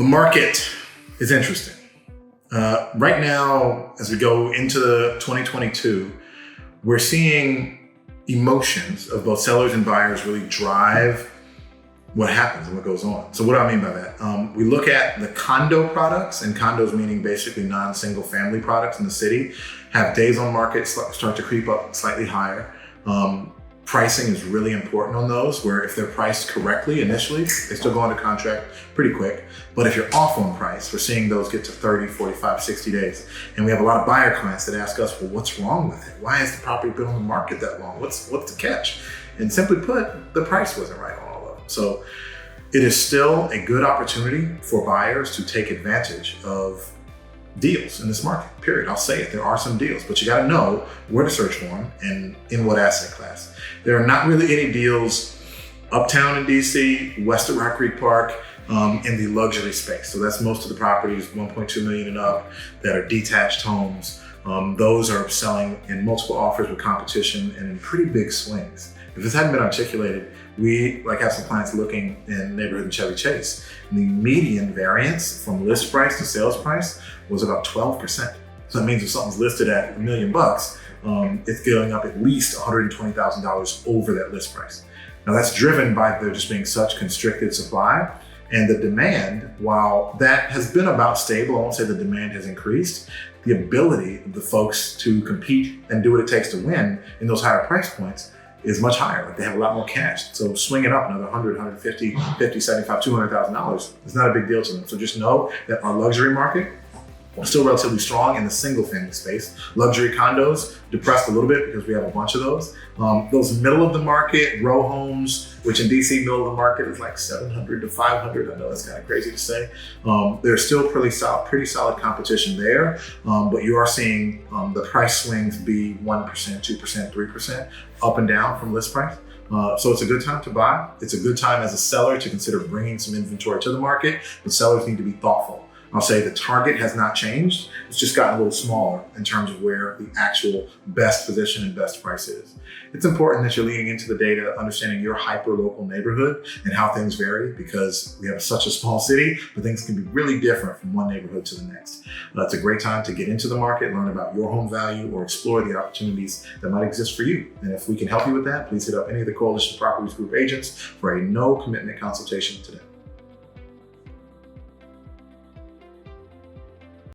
The market is interesting. Right now, as we go into 2022, we're seeing emotions of both sellers and buyers really drive what happens and what goes on. So what do I mean by that? We look at the condo products, and condos meaning basically non-single family products in the city, have days on market start to creep up slightly higher. Pricing is really important on those, where if they're priced correctly initially, they still go under contract pretty quick. But if you're off on price, we're seeing those get to 30, 45, 60 days. And we have a lot of buyer clients that ask us, well, what's wrong with it? Why has the property been on the market that long? What's the catch? And simply put, the price wasn't right on all of them. So it is still a good opportunity for buyers to take advantage of deals in this market, period. I'll say it, there are some deals, but you gotta know where to search for them and in what asset class. There are not really any deals uptown in DC, west of Rock Creek Park, in the luxury space. So that's most of the properties, 1.2 million and up, that are detached homes. Those are selling in multiple offers with competition and in pretty big swings. If this hadn't been articulated, we have some clients looking in the neighborhood in Chevy Chase. And the median variance from list price to sales price was about 12%. So that means if something's listed at $1 million, it's going up at least $120,000 over that list price. Now that's driven by there just being such constricted supply, and the demand, while that has been about stable, I won't say the demand has increased, the ability of the folks to compete and do what it takes to win in those higher price points is much higher. Like, they have a lot more cash. So swinging up another 100, 150, 50, 75, $200,000 is not a big deal to them. So just know that our luxury market is still relatively strong in the single family space. Luxury condos depressed a little bit because we have a bunch of those. Those middle of the market, row homes, which in DC, middle of the market is like 700 to 500. I know that's kind of crazy to say. There's still pretty solid competition there, but you are seeing the price swings be 1%, 2%, 3% up and down from list price. So it's a good time to buy. It's a good time as a seller to consider bringing some inventory to the market, but sellers need to be thoughtful. I'll say the target has not changed. It's just gotten a little smaller in terms of where the actual best position and best price is. It's important that you're leaning into the data, understanding your hyper-local neighborhood and how things vary, because we have such a small city, but things can be really different from one neighborhood to the next. It's a great time to get into the market, learn about your home value, or explore the opportunities that might exist for you. And if we can help you with that, please hit up any of the Coalition Properties Group agents for a no commitment consultation today.